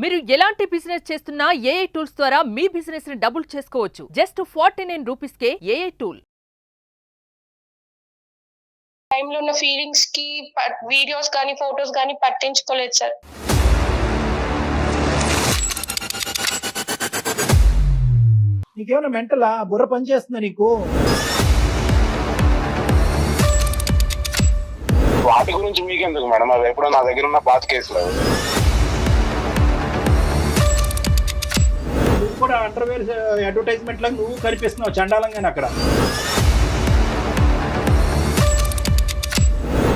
మీరు ఎలాంటి బిజినెస్ చేస్తున్నా ఏఐ టూల్స్ ద్వారా మీ బిజినెస్ ని డబుల్ చేసుకోవచ్చు. జస్ట్ 49 రూపీస్ కే ఏఐ టూల్. టైంలో ఉన్న ఫీలింగ్స్ కి వీడియోస్ కానీ ఫోటోస్ కానీ పట్టించుకోలేదు సార్. నీకేమైనా మెంటలా? బుర్ర పని చేస్తుందా నీకు? వాటి గురించి మీకెందుకు మేడం? అది ఎప్పుడో నా దగ్గర ఉన్న పాత కేసులు. నువ్వు కూడా అండర్వేర్ అడ్వర్టైజ్మెంట్ లాగా నువ్వు కనిపిస్తున్నావు చండాలంగానే అక్కడ.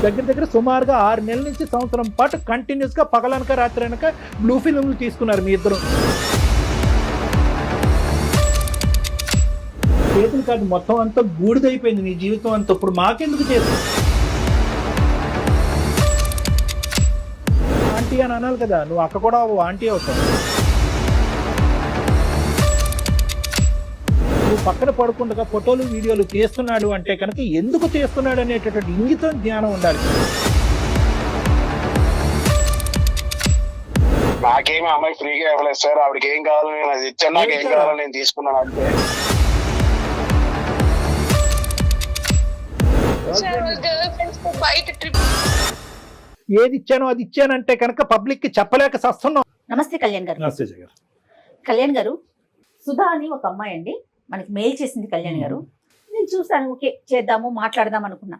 దగ్గర సుమారుగా 6 నెలల నుంచి సంవత్సరం పాటు కంటిన్యూస్ గా పగలనక రాత్రి అనక బ్లూ ఫిల్మ్లు తీసుకున్నారు మీ ఇద్దరు. చేతులు కాదు, మొత్తం అంతా బూడిదైపోయింది నీ జీవితం అంతా. ఇప్పుడు మాకెందుకు చేస్తావు? ఆంటీ అని అనాలి కదా, నువ్వు అక్క కూడా ఆంటీ అవుతావు. నువ్వు పక్కన పడకుండా ఫోటోలు వీడియోలు తీస్తున్నాడు అంటే కనుక ఎందుకు తీస్తున్నాడు అనేటటువంటి ఇంగితం జ్ఞానం ఉండాలి. నాకేమి అమ్మాయి ఫ్రీగా ఇవ్వలేదు సార్. ఆవిడకి ఏం కావాలో నేను అది ఇచ్చాను, నాకు ఏం కావాలో నేను తీసుకున్నాను అంతే. ఏది ఇచ్చానో అది ఇచ్చానంటే కనుక పబ్లిక్ కి చెప్పలేక సస్తున్నాం. నమస్తే కళ్యాణ్ గారు. నమస్తే గారు. కళ్యాణ్ గారు, సుధా అని ఒక అమ్మాయి అండి మనకి మెయిల్ చేసింది కళ్యాణ్ గారు. నేను చూసాను, ఓకే చేద్దాము మాట్లాడదాం అనుకున్నా.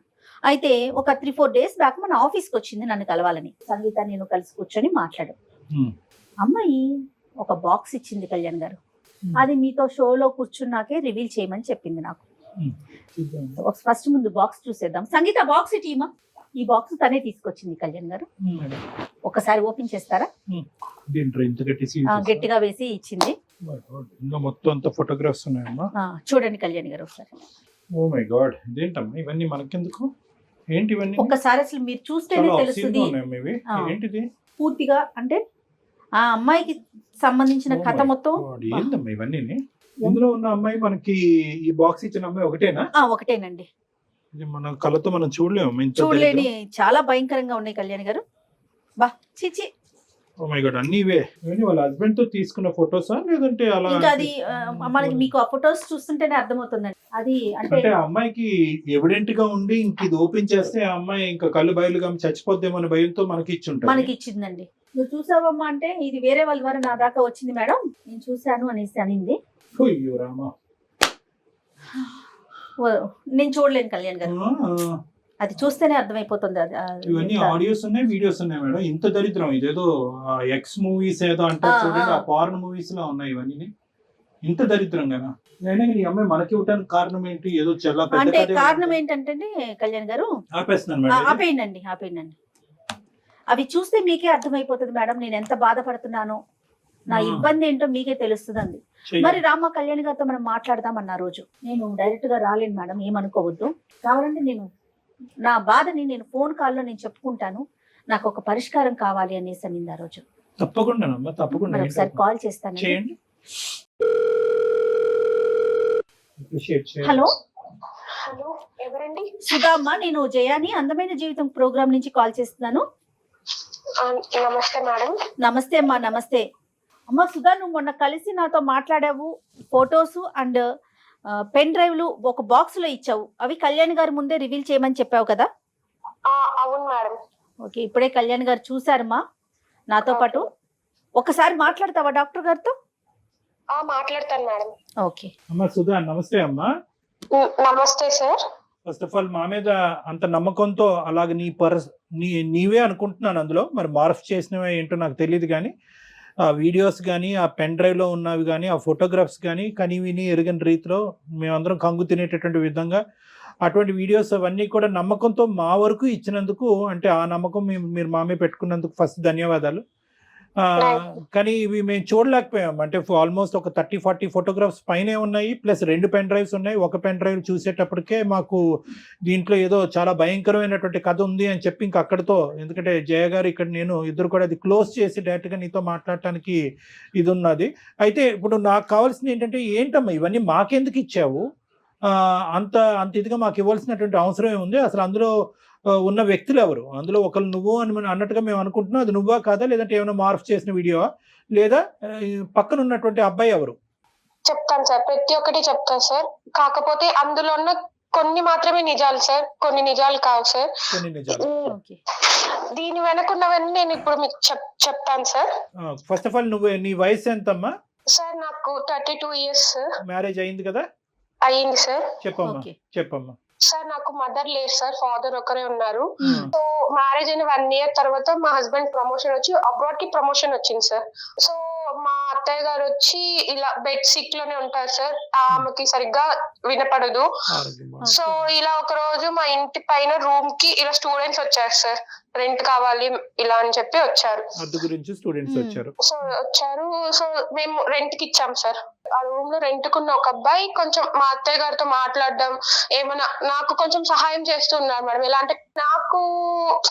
అయితే ఒక 3-4 డేస్ బ్యాక్ మన ఆఫీస్కి వచ్చింది నన్ను కలవాలని. సంగీత నేను కలిసి కూర్చొని మాట్లాడాం. అమ్మాయి ఒక బాక్స్ ఇచ్చింది కళ్యాణ్ గారు. అది మీతో షోలో కూర్చున్నాకే రివీల్ చేయమని చెప్పింది నాకు. ఫస్ట్ ముందు బాక్స్ చూసేద్దాం. సంగీత బాక్స్ ఇటీమా. ఈ బాక్స్ తనే తీసుకొచ్చింది కళ్యాణ్ గారు. ఒకసారి ఓపెన్ చేస్తారా? గట్టిగా వేసి ఇచ్చింది. మొత్తం అంతా ఫోటోగ్రాఫ్స్ ఉన్నాయమ్మా. చూడండి కళ్యాణ్ గారు ఒకసారి. ఓ మై గాడ్, ఇదేంటమ్మా ఇవన్నీ మనకెందుకు? ఏంటి ఇవన్నీ? ఒక్కసారి అసలు మీరు చూస్తేనే తెలుస్తుంది ఏంటిది పూర్తిగా. అంటే ఆ అమ్మాయికి సంబంధించిన కథ మొత్తం. ఏంటమ్మా ఇవన్నీ? ఇందులో ఉన్న అమ్మాయి మనకి ఈ బాక్స్ ఇచ్చిన అమ్మాయి ఒకటేనా? ఒకటేనండి. మన కళ్ళతో మనం చూడలేము. చూడలేని చాలా భయంకరంగా ఉన్నాయి కళ్యాణ్ గారు. బా చిచి. ఓ మై గాడ్, అన్ని ఇవే. వాళ్ళ హస్బెండ్ తో తీసుకున్న ఫోటోసా లేదంటే అలా? ఇంకా అది మనకి మీకు ఆ ఫోటోస్ చూస్తుంటేనే అర్థమవుతుందండి. అది అంటే అమ్మాయికి ఎవిడెంట్ గా ఉండి ఇంక ఇది ఓపెన్ చేస్తే ఆ అమ్మాయి ఇంకా కళ్ళు బయలుగా చచ్చిపోద్దేమో అనే భయంతో మనకి ఇచ్చింది. మనకి ఇచ్చిందండి. నువ్వు చూసావమ్మా అంటే ఇది వేరే వాళ్ళ ద్వారా నా దాకా వచ్చింది మేడం, నేను చూశాను అనేసి అనింది. నేను చూడలేను కళ్యాణ్ గారు, అది చూస్తేనే అర్థమైపోతుంది. ఇవన్నీ ఆడియోస్ ఉన్నాయి, వీడియోస్ ఉన్నాయి మేడం. ఇంత దరిద్రం ఇదేదో ఎక్స్ మూవీస్ ఏదో అంటారు చూడండి, ఆ ఫారెన్ మూవీస్ లో ఉన్నాయి ఇవన్నీ. ఇంత దరిద్రంగా ఈ అమ్మాయి మనకి ఇవ్వడానికి కారణం ఏంటి? ఏదో చాలా అంటే కారణం ఏంటంటే కళ్యాణ్ గారు, ఆపేయండి. అవి చూస్తే మీకే అర్థమైపోతుంది మేడం నేను ఎంత బాధపడుతున్నానో, నా ఇబ్బంది ఏంటో మీకే తెలుస్తుందండి. మరి రామ కళ్యాణ్ గారితో మనం మాట్లాడదామన్న రోజు నేను డైరెక్ట్ గా రాలేను మేడం, ఏమనుకోవద్దు. కావాలంటే నేను నా బాధని నేను ఫోన్ కాల్లో నేను చెప్పుకుంటాను, నాకు ఒక పరిష్కారం కావాలి అనేసి అనింది ఆ రోజు. తప్పకుండా ఒకసారి కాల్ చేస్తాను. హలో హలో, ఎవరండి? సుధా అమ్మ, నేను జయాని అందమైన జీవితం ప్రోగ్రామ్ నుంచి కాల్ చేస్తున్నాను. నమస్తే మేడం. నమస్తే అమ్మా. నమస్తే అమ్మ. సుధా, నువ్వు మొన్న కలిసి నాతో మాట్లాడావు, ఫొటోస్ అండ్ పెన్ డ్రైవ్లు ఒక బాక్స్ లో ఇచ్చావు. అవి కళ్యాణ్ గారి ముందే రివీల్ చేయమని చెప్పావు కదా? అవును మేడం. ఓకే, ఇప్పుడే కళ్యాణ్ గారు చూసారమ్మా నాతో పాటు. ఒకసారి మాట్లాడతావా డాక్టర్ గారితో? మాట్లాడతాను మేడం. ఓకే అమ్మా. సుధా నమస్తే అమ్మా. నమస్తే సార్. ఫస్ట్ ఆఫ్ ఆల్ మా మీద అంత నమ్మకంతో అలాగే నీవే అనుకుంటున్నాను. అందులో మరి మార్ఫ్ చేసినవే ఏంటో నాకు తెలియదు, కానీ ఆ వీడియోస్ కానీ ఆ పెన్ డ్రైవ్లో ఉన్నవి కానీ ఆ ఫోటోగ్రాఫ్స్ కానీ విని ఎరుగని రీతిలో మేమందరం కంగు తినేటటువంటి విధంగా అటువంటి వీడియోస్ అవన్నీ కూడా నమ్మకంతో మా వరకు ఇచ్చినందుకు, అంటే ఆ నమ్మకం మీరు మా మీద పెట్టుకున్నందుకు ఫస్ట్ ధన్యవాదాలు. కానీ ఇవి మేము చూడలేకపోయాం. అంటే ఆల్మోస్ట్ ఒక 30-40 ఫోటోగ్రాఫ్స్ పైనే ఉన్నాయి, ప్లస్ 2 పెన్ డ్రైవ్స్ ఉన్నాయి. ఒక పెన్ డ్రైవ్ చూసేటప్పటికే మాకు దీంట్లో ఏదో చాలా భయంకరమైనటువంటి కథ ఉంది అని చెప్పి ఇంక అక్కడితో, ఎందుకంటే జయ గారు ఇక్కడ నేను ఇద్దరు కూడా అది క్లోజ్ చేసి డైరెక్ట్గా నీతో మాట్లాడటానికి ఇది ఉన్నది. అయితే ఇప్పుడు నాకు కావాల్సింది ఏంటమ్మా ఇవన్నీ మాకెందుకు ఇచ్చావు? అంత ఇదిగా మాకు ఇవ్వాల్సినటువంటి అవసరం ఏముంది అసలు? అందులో ఉన్న వ్యక్తులు ఎవరు? అందులో ఒకరు నువ్వు అని అన్నట్టుగా మేము అనుకుంటున్నాం. అది నువ్వా కాదా, లేదంటే ఏమైనా మార్ఫ్ చేసిన వీడియోవా, లేదా పక్కన ఉన్నటువంటి అబ్బాయి ఎవరు? చెప్తాను సార్, ప్రతి ఒక్కటి చెప్తాను సార్. కాకపోతే అందులో ఉన్న కొన్ని మాత్రమే నిజాలు సార్, కొన్ని నిజాలు కావు సార్. కొన్ని నిజాలు. ఓకే. దీని వెనకున్నవన్నీ నేను ఇప్పుడు మీకు చెప్తాను సార్. ఫస్ట్ ఆఫ్ ఆల్ నీ వయసు ఎంతమ్మా? సార్ నాకు 32 ఇయర్స్ మ్యారేజ్ అయింది కదా? అయ్యింది సార్. చెప్పమ్మా. ఓకే. చెప్పమ్మా. సార్ నాకు మదర్ లేరు సార్, ఫాదర్ ఒకరే ఉన్నారు. సో మ్యారేజ్ అయిన 1 year తర్వాత మా హస్బెండ్ ప్రమోషన్ వచ్చి అబ్రాడ్ కి ప్రమోషన్ వచ్చింది సార్. సో మా అత్తయ్య గారు వచ్చి ఇలా బెడ్ సిక్ లోనే ఉంటారు సార్, ఆమెకి సరిగ్గా వినపడదు. సో ఇలా ఒక రోజు మా ఇంటి పైన రూమ్ కి ఇలా స్టూడెంట్స్ వచ్చారు సార్, రెంట్ కావాలి ఇలా అని చెప్పి వచ్చారు. అద్దె గురించి స్టూడెంట్స్ వచ్చారు. సో వచ్చారు. సో మేము రెంట్ కి ఇచ్చాం సార్. ఆ రూమ్ లో రెంట్ కున్న ఒక అబ్బాయి కొంచెం మా అత్తయ్య గారితో మాట్లాడడం, ఏమన్నా నాకు కొంచెం సహాయం చేస్తున్నారు మేడం. ఎలా అంటే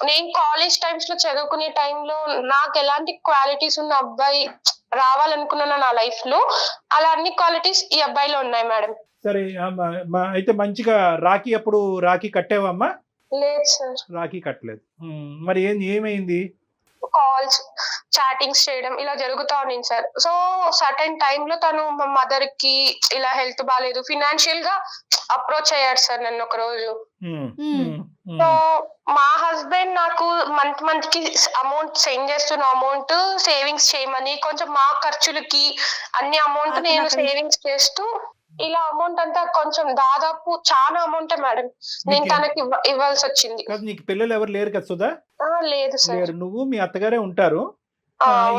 నేను కాలేజ్ టైమ్స్ లో చదువుకునే టైంలో నాకు ఎలాంటి క్వాలిటీస్ ఉన్న అబ్బాయి రావాలనుకున్నాను నా లైఫ్ లో, అలా అన్ని క్వాలిటీస్ ఈ అబ్బాయిలో ఉన్నాయి మేడం. సరే అయితే మంచిగా రాఖీ కట్టావమ్మా? లేదు సార్, రాఖీ కట్టలేదు. మరి ఏమైంది? కాల్స్ చాటింగ్స్ చేయడం ఇలా జరుగుతా ఉంది సార్. సో సర్టెన్ టైమ్ లో తను మా మదర్ కి ఇలా హెల్త్ బాగాలేదు, ఫినాన్షియల్ గా అప్రోచ్ అయ్యాడు సార్ నన్ను ఒక రోజు. సో మా హస్బెండ్ నాకు మంత్ కి అమౌంట్ సెండ్ చేస్తున్న అమౌంట్ సేవింగ్స్ చేయమని, కొంచెం మా ఖర్చులకి అన్ని అమౌంట్ నేను సేవింగ్స్ చేస్తూ ఇలా అమౌంట్ అంతా కొంచెం దాదాపు చాలా అమౌంట్ మేడం నేను తనకి ఇవ్వాల్సి వచ్చింది. నీకు పిల్లలు ఎవరు లేరు కదా సుధా? లేదు సార్. నువ్వు మీ అత్తగారే ఉంటారు.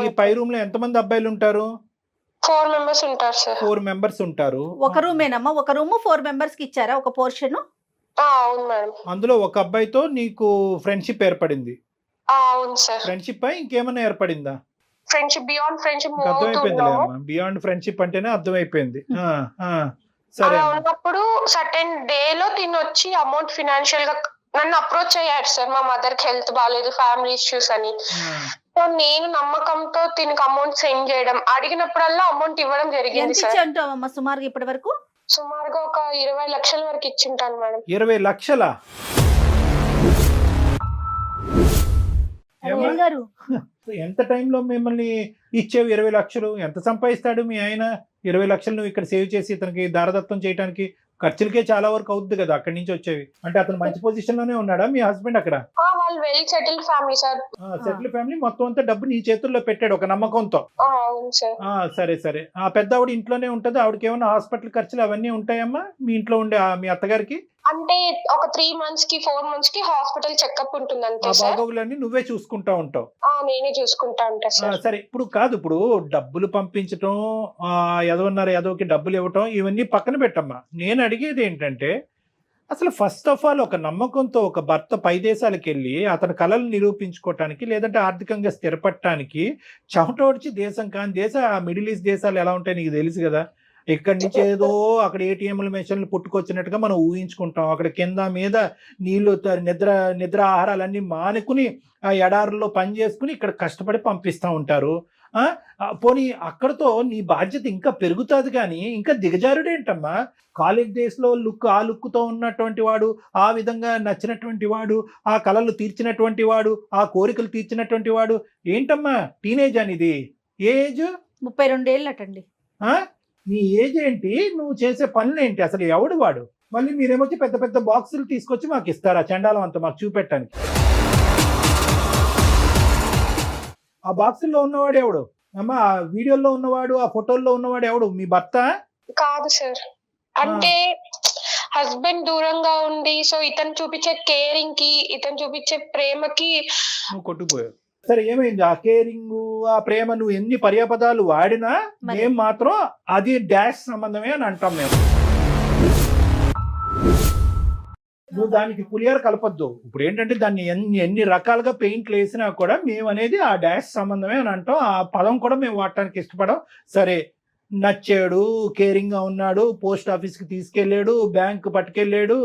ఈ పై రూమ్ లో ఎంతమంది అబ్బాయిలు ఉంటారు? 4 members ఉంటారు సార్. 4 members ఉంటారు. ఒక రూమేనమ్మా? ఒక రూమ్ 4 members కి ఇచ్చారా ఒక పోర్షన్? అవును మేడం. అందులో ఒక అబ్బాయితో నీకు ఫ్రెండ్షిప్ ఏర్పడింది? అవును సార్. ఫ్రెండ్షిప్ పై ఇంకేమైనా ఏర్పడిందా? Friendship beyond friendship beyond friendship అంటేనే అర్థమైపోయింది. సరే. ఉన్నప్పుడు సర్టెన్ డే లో తిని వచ్చి అమౌంట్ ఫినాన్షియల్ గా నన్ను అప్రోచ్ అయ్యాడు సార్. మా మదర్ కి హెల్త్ బాగాలేదు, ఫ్యామిలీ ఇష్యూస్ అని. సో నేను నమ్మకంతో దీనికి అమౌంట్ సెండ్ చేయడం, అడిగినప్పుడల్లా అమౌంట్ ఇవ్వడం జరిగింది సార్. అంటావమ్మా సుమారుగా ఇప్పటి వరకు? సుమారుగా ఒక 20 లక్షల వరకు ఇచ్చింటాను మేడం. 20 లక్షలా? ఎంత టైంలో మిమ్మల్ని ఇచ్చేవి 20 లక్షలు? ఎంత సంపాదిస్తాడు మీ ఆయన? 20 లక్షలు నువ్వు ఇక్కడ సేవ్ చేసి ఇతనికి దారదత్తం చేయడానికి ఖర్చులకే చాలా వరకు అవుద్ది కదా అక్కడి నుంచి వచ్చేవి. అంటే అతను మంచి పొజిషన్ లోనే ఉన్నాడా మీ హస్బెండ్ అక్కడ? వాళ్ళు well settle family sir. Settle family. మొత్తం అంతా డబ్బు నీ చేతుల్లో పెట్టాడు ఒక నమ్మకంతో. అవును సార్. సరే. ఆ పెద్ద ఆవిడ ఇంట్లోనే ఉంటది. ఆవిడకి ఏమైనా హాస్పిటల్ ఖర్చులు అవన్నీ ఉంటాయమ్మా మీ ఇంట్లో ఉండే మీ అత్తగారికి? అంటే ఒక 3 months కి 4 months కి హాస్పిటల్ చెకప్ ఉంటుంది అంతే సార్. బాగోగులన్నీ నువ్వే చూసుకుంటా ఉంటావు? నేనే చూసుకుంటా ఉంటా సార్. సరే, ఇప్పుడు డబ్బులు పంపించటం, ఎదోకి డబ్బులు ఇవ్వటం ఇవన్నీ పక్కన పెట్టమ్మా. నేను అడిగేది ఏంటంటే, అసలు ఫస్ట్ ఆఫ్ ఆల్ ఒక నమ్మకంతో ఒక భర్త పై దేశాలకు వెళ్ళి అతని కళలు నిరూపించుకోవటానికి, లేదంటే ఆర్థికంగా స్థిరపడటానికి చెమటోడ్చి దేశం కాని మిడిల్ ఈస్ట్ దేశాలు ఎలా ఉంటాయి నీకు తెలుసు కదా. ఇక్కడి నుంచి ఏదో అక్కడ ఏటీఎంల మెషిన్లు పుట్టుకొచ్చినట్టుగా మనం ఊహించుకుంటాం. అక్కడ కింద మీద నీళ్లు నిద్ర ఆహారాలన్నీ మానుకుని ఆ ఎడారుల్లో పని చేసుకుని ఇక్కడ కష్టపడి పంపిస్తూ ఉంటారు. పోనీ అక్కడతో నీ బాధ్యత ఇంకా పెరుగుతుంది కానీ ఇంకా దిగజారుడేంటమ్మా? కాలేజ్ డేస్లో ఆ లుక్తో ఉన్నటువంటి వాడు, ఆ విధంగా నచ్చినటువంటి వాడు, ఆ కళలు తీర్చినటువంటి వాడు, ఆ కోరికలు తీర్చినటువంటి వాడు ఏంటమ్మా? టీనేజ్ అనేది ఏజ్ 32 ఏళ్ళటండి. నీ ఏజ్ ఏంటి? నువ్వు చేసే పనులు ఏంటి? అసలు ఎవడు వాడు? మళ్ళీ మీరేమొచ్చి పెద్ద పెద్ద బాక్సులు తీసుకొచ్చి మాకు ఇస్తారా? చండాలం అంతా మాకు చూపెట్టడానికి. ఆ బాక్సుల్లో ఉన్నవాడు ఎవడు అమ్మా? ఆ వీడియోలో ఉన్నవాడు, ఆ ఫోటోల్లో ఉన్నవాడు ఎవడు? మీ భర్త కాదు సార్. అంటే హస్బెండ్ దూరంగా ఉండి, సో ఇతను చూపించే కేరింగ్ కి, ఇతను చూపించే ప్రేమకి నువ్వు కొట్టుకుపోయావు. సరే, ఏమైంది? ఆ కేరింగ్, ఆ ప్రేమ నువ్వు ఎన్ని పర్యాపదాలు వాడినా మేము మాత్రం అది డాష్ సంబంధమే అని అంటాం మేము. నువ్వు దానికి పులియారు కలపొద్దు. ఇప్పుడు ఏంటంటే దాన్ని ఎన్ని రకాలుగా పెయింట్లు వేసినా కూడా మేము అనేది ఆ డాష్ సంబంధమే అని అంటాం. ఆ పదం కూడా మేము వాడటానికి ఇష్టపడం. సరే, నచ్చాడు, కేరింగ్ గా ఉన్నాడు, పోస్ట్ ఆఫీస్కి తీసుకెళ్ళాడు, బ్యాంకు పట్టుకెళ్ళాడు,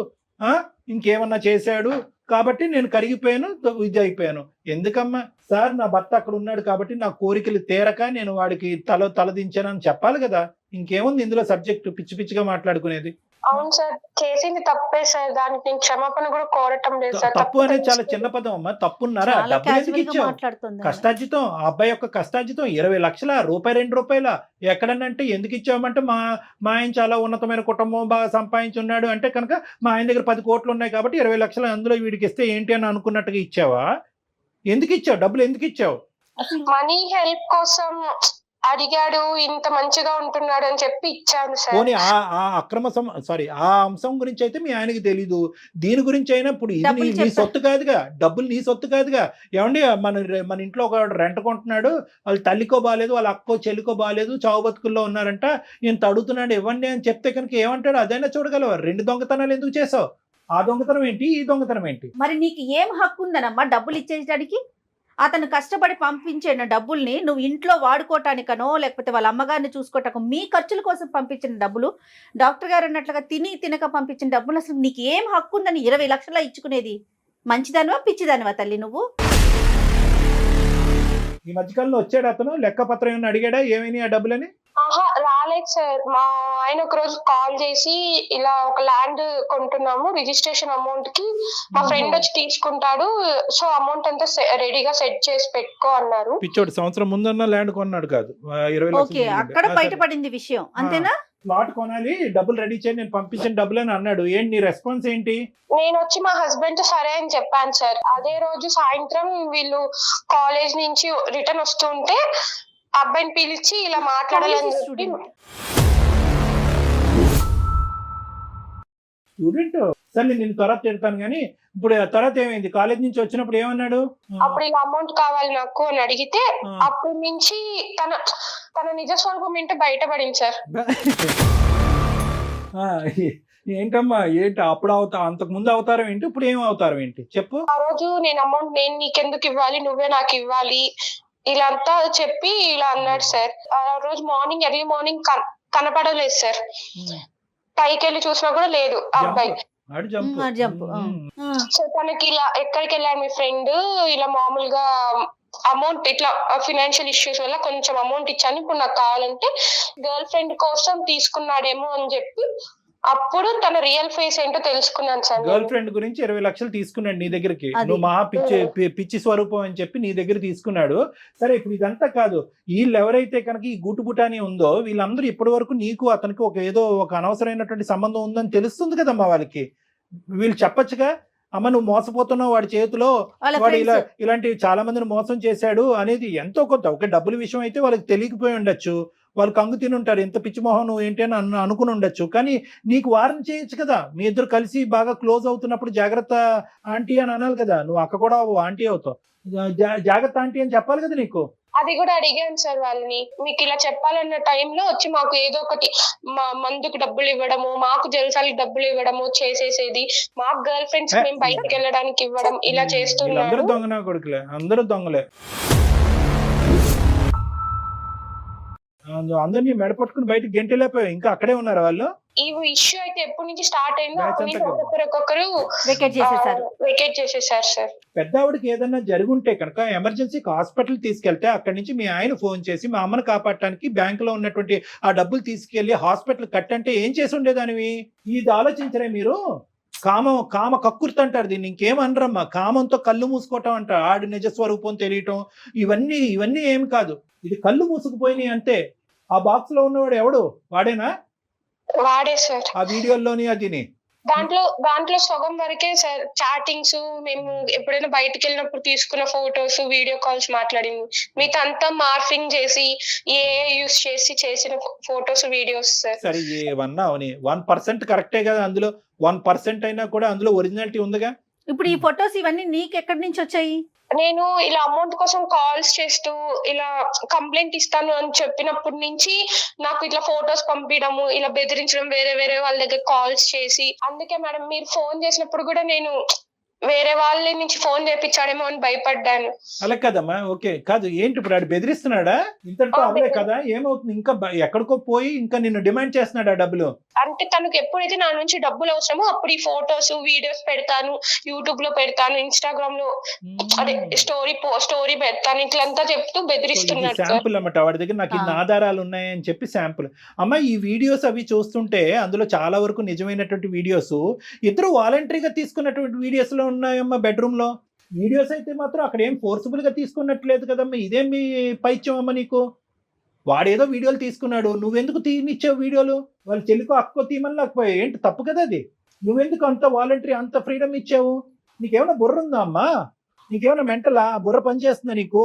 ఇంకేమన్నా చేశాడు కాబట్టి నేను కరిగిపోయాను, ఇది అయిపోయాను. ఎందుకమ్మా? సార్, నా భర్త అక్కడ ఉన్నాడు కాబట్టి నా కోరికలు తీరక నేను వాడికి తలదించానని చెప్పాలి కదా. ఇంకేముంది ఇందులో సబ్జెక్టు? పిచ్చి పిచ్చిగా మాట్లాడుకునేది. అవును సార్, చేసింది తప్పే సార్. దానికి నేను క్షమాపణ కూడా కోరటం లేదు సార్. తప్పు అనేది చాలా చిన్న పదం అమ్మా. తప్పున్నారా? చాలా డబ్బులు ఎందుకు క్యాజువల్ గా ఇచ్చావు? మాట్లాడుతుంది ఆమె. కష్టార్జితం, ఆ అబ్బాయి యొక్క కష్టార్జితం 20 లక్షల రూపాయి, 2 రూపాయల ఎక్కడనంటే ఎందుకు ఇచ్చామంటే మా ఆయన చాలా ఉన్నతమైన కుటుంబం, బాగా సంపాదించున్నాడు అంటే కనుక మా ఆయన దగ్గర 10 కోట్లు ఉన్నాయి కాబట్టి 20 లక్షలు అందులో వీడికి ఇస్తే ఏంటి అని అనుకున్నట్టుగా ఇచ్చావా? ఎందుకు ఇచ్చావు? డబ్బులు ఎందుకు ఇచ్చావు? అసలు మనీ హెల్ప్ కోసం అడిగాడు, ఇంత మంచిగా ఉంటున్నాడు అని చెప్పి ఇచ్చాను సార్. పోనీ ఆ అక్రమ ఆ అంశం గురించి అయితే మీ ఆయనకి తెలీదు. దీని గురించి అయినా ఇప్పుడు ఇది డబ్బులు నీ చెప్పా. సొత్తు కాదుగా, డబ్బులు నీ సొత్తు కాదుగా. ఏమండి మన ఇంట్లో ఒక రెంట్ కొంటున్నాడు, వాళ్ళ తల్లికో బాగాలేదు, వాళ్ళ అక్కో చెల్లికో బాగాలేదు, చావు బతుకుల్లో ఉన్నారంట, ఇంత అడుగుతున్నాడు ఇవ్వండి అని చెప్తే కనుక ఏమంటాడు? అదైనా చూడగలవా? 2 దొంగతనాలు ఎందుకు చేసావు? ఆ దొంగతనం ఏంటి, ఈ దొంగతనం ఏంటి? మరి నీకు ఏం హక్కు ఉందనమ్మా డబ్బులు ఇచ్చేయడానికి? అతను కష్టపడి పంపించిన డబ్బుల్ని నువ్వు ఇంట్లో వాడుకోవటానికనో లేకపోతే వాళ్ళ అమ్మగారిని చూసుకోవటానికో మీ ఖర్చుల కోసం పంపించిన డబ్బులు, డాక్టర్ గారు అన్నట్లుగా తినక పంపించిన డబ్బులు, అసలు నీకు ఏం హక్కు ఉందని 20 లక్షల ఇచ్చుకునేది? మంచిదానివా పిచ్చిదానివా తల్లి నువ్వు? ఈ మధ్యకాలంలో వచ్చాడు అతను, లెక్కపత్రం ఏమైనా అడిగాడా ఏమైనా ఆ డబ్బులని? ఆహా, రాలేదు సార్. మా ఆయన ఒక రోజు కాల్ చేసి ఇలా ఒక ల్యాండ్ కొంటున్నాము, రిజిస్ట్రేషన్ అమౌంట్ కి మా ఫ్రెండ్ వచ్చి తీసుకుంటాడు, సో అమౌంట్ అంతా రెడీగా సెట్ చేసి పెట్టుకో అన్నారు. పిచ్చోడు సంవత్సరం ముందన్న ల్యాండ్ కొన్నాడు కాదు, 20 ఓకే, అక్కడ బయటపడింది విషయం అంతేనా? ప్లాట్ కొనాలి, డబ్బులు రెడీ చేయండి, నేను పంపించిన డబ్బులు అని అన్నాడు. ఏంటి నీ రెస్పాన్స్ ఏంటి? నేను వచ్చి మా హస్బెండ్ తో సరే అని చెప్పాను సార్. అదే రోజు సాయంత్రం వీళ్ళు కాలేజ్ నుంచి రిటర్న్ వస్తుంటే అబ్బాయిని పిలిచి ఇలా మాట్లాడాలని చెప్పి స్టూడెంట్ స్టూడెంట్ సరే నేను తర్వాత తిడతాను కానీ ఇప్పుడు తర్వాత ఏమైంది? కాలేజ్ నుంచి వచ్చినప్పుడు ఏమన్నాడు? అప్పుడు ఇలా అమౌంట్ కావాలి నాకు అని అడిగితే అప్పటి నుంచి తన నిజ స్వరూపం ఏంటో బయటపడింది సార్. ఏంటమ్మా ఏంటి అప్పుడు అంతకు ముందు అవతారం ఏంటి, ఇప్పుడు ఏం అవతారం ఏంటి చెప్పు? ఆ రోజు నేను అమౌంట్ నేను నీకెందుకు ఇవ్వాలి, నువ్వే నాకు ఇవ్వాలి ఇలా అంతా చెప్పి ఇలా అన్నాడు సార్. ఆ రోజు మార్నింగ్ ఎర్లీ మార్నింగ్ కనపడలేదు సార్. పైకి వెళ్ళి చూసినా కూడా లేదు అబ్బాయి. సో తనకి ఇలా ఎక్కడికి వెళ్ళాడు మీ ఫ్రెండ్, ఇలా మామూలుగా అమౌంట్ ఇట్లా ఫినాన్షియల్ ఇష్యూస్ వల్ల కొంచెం అమౌంట్ ఇచ్చాను, ఇప్పుడు నాకు కావాలంటే గర్ల్ ఫ్రెండ్ కోసం తీసుకున్నాడేమో అని చెప్పి అప్పుడు తన రియల్ ఫేస్ ఏంటో తెలుసుకున్నాను సార్. గర్ల్ ఫ్రెండ్ గురించి 20 లక్షలు తీసుకున్నాడు నీ దగ్గరికి, నువ్వు మహా పిచ్చి స్వరూపం అని చెప్పి నీ దగ్గర తీసుకున్నాడు. సరే ఇప్పుడు ఇదంతా కాదు, వీళ్ళు ఎవరైతే కనుక ఈ గుటుబుటాని ఉందో వీళ్ళందరూ ఇప్పటి వరకు నీకు అతనికి ఏదో ఒక అనవసరమైనటువంటి సంబంధం ఉందని తెలుస్తుంది కదమ్మా వాళ్ళకి. వీళ్ళు చెప్పచ్చుగా, అమ్మ నువ్వు మోసపోతున్నావు, వాడి చేతిలో వాడు ఇలాంటి చాలా మందిని మోసం చేశాడు అనేది ఎంతో కొంత. ఒక డబ్బుల విషయం అయితే వాళ్ళకి తెలియకపోయి ఉండొచ్చు, వాళ్ళు కంగు తిని ఉంటారు, ఎంత పిచ్చిమోహం నువ్వు ఏంటి అని అనుకుని ఉండొచ్చు, కానీ నీకు వార్న్ చేయొచ్చు కదా. మీ ఇద్దరు కలిసి బాగా క్లోజ్ అవుతున్నప్పుడు జాగ్రత్త ఆంటీ అని అనాలి కదా. నువ్వు అక్క కూడా ఆంటీ అవుతావు, జాగ్రత్త ఆంటీ అని చెప్పాలి కదా నీకు. అది కూడా అడిగాను సార్ వాళ్ళని, మీకు ఇలా చెప్పాలన్న టైంలో వచ్చి మాకు ఏదో ఒకటి మందుకు డబ్బులు ఇవ్వడము, మాకు జల్సాలకి డబ్బులు ఇవ్వడము చేసేసేది, మాకు గర్ల్ ఫ్రెండ్స్ మేము బయటకు వెళ్ళడానికి ఇవ్వడం ఇలా చేస్తున్నారు. అందరూ దొంగనా కొడుకులే, అందరూ దొంగలే. అందరినీ మెడపట్టుకుని బయటకు గెంటలేపోయావు, ఇంకా అక్కడే ఉన్నారు వాళ్ళు. ఈ ఇష్యూ అయితే ఎప్పటి నుంచి స్టార్ట్ అయిందో ఒక్కొక్కరు వెకేట్ చేసేసారు సార్. పెద్ద ఆవిడకి ఏదన్నా జరుగుంటే కనుక ఎమర్జెన్సీకి హాస్పిటల్ తీసుకెళ్తే అక్కడి నుంచి మీ ఆయన ఫోన్ చేసి మా అమ్మను కాపాడటానికి బ్యాంక్ లో ఉన్నటువంటి ఆ డబ్బులు తీసుకెళ్లి హాస్పిటల్ కట్టంటే ఏం చేసి ఉండేదానివి? ఇది ఆలోచించరే మీరు? కామ కక్కుర్తి అంటారు దీన్ని, ఇంకేమనరమ్మా. కామంతో కళ్ళు మూసుకోవటం అంట, ఆడి నిజ స్వరూపం తెలియటం, ఇవన్నీ ఏం కాదు. ఇది కళ్ళు మూసుకుపోయినాయి అంతే. ఆ బాక్స్ లో ఉన్నవాడు ఎవడు? వాడేనా? వాడే సార్. ఆ వీడియోల్లోని అదిని దాంట్లో సగం వరకే సార్ చాటింగ్స్, మేము ఎప్పుడైనా బయటకు వెళ్ళినప్పుడు తీసుకున్న ఫొటోస్, వీడియో కాల్స్ మాట్లాడింది. మీతో అంతా మార్ఫింగ్ చేసి యూస్ చేసి చేసిన ఫొటోస్, వీడియోస్ సార్. సరే ఏమన్నా అవని 1% కరెక్టే కదా, అందులో 1% అయినా కూడా అందులో ఒరిజినాలిటీ ఉందిగా. ఇప్పుడు ఈ ఫొటోస్ ఇవన్నీ నీకు ఎక్కడి నుంచి వచ్చాయి? నేను ఇలా అమౌంట్ కోసం కాల్స్ చేస్తూ ఇలా కంప్లైంట్ ఇస్తాను అని చెప్పినప్పటి నుంచి నాకు ఇట్లా ఫొటోస్ పంపించడము, ఇలా బెదిరించడం, వేరే వాళ్ళ దగ్గర కాల్స్ చేసి. అందుకే మేడం మీరు ఫోన్ చేసినప్పుడు కూడా నేను వేరే వాళ్ళ నుంచి ఫోన్ చేపించాడేమో అని భయపడ్డాను. అలా కదమ్మా, ఓకే కాదు, ఏంటి ఇప్పుడు ఆడు బెదిరిస్తున్నాడా? ఇంతటితో అవలే కదా, ఏమవుతుంది? ఇంకా ఎక్కడికో పోయి ఇంకా నిన్ను డిమాండ్ చేస్తున్నాడా డబ్బులు? అంటే తనకు ఎప్పుడైతే నా నుంచి డబ్బులు అవసరమో అప్పుడు ఈ ఫొటోస్ వీడియోస్ పెడతాను, యూట్యూబ్ లో పెడతాను, ఇన్స్టాగ్రామ్ లో అదే స్టోరీ పెడతాను, ఇట్లంతా చెప్తూ బెదిరిస్తున్నాడు సార్. శాంపుల్ అన్నమాట వాడి దగ్గర, నాకు ఇన్ని ఆధారాలు ఉన్నాయని చెప్పి శాంపుల్. అమ్మ ఈ వీడియోస్ అవి చూస్తుంటే అందులో చాలా వరకు నిజమైనటువంటి వీడియోస్, ఇద్దరు వాలంటరీగా తీసుకున్నటువంటి వీడియోస్ లో ఉన్నాయమ్మా. బెడ్రూమ్ లో వీడియోస్ అయితే మాత్రం అక్కడ ఏం ఫోర్సిబుల్ గా తీసుకున్నట్లేదు కదమ్మా. ఇదేం మీ పైత్యం అమ్మ నీకు? వాడేదో వీడియోలు తీసుకున్నాడు, నువ్వెందుకు తీనిచ్చావు వీడియోలు? వాళ్ళ చెల్లికో అక్కో తీయమని లేకపోయా? ఏంటి తప్పు కదా అది? నువ్వెందుకు అంత వాలంటరీ అంత ఫ్రీడమ్ ఇచ్చావు? నీకేమైనా బుర్ర ఉందా అమ్మా? నీకేమైనా మెంటలా? బుర్ర పనిచేస్తుందా నీకు?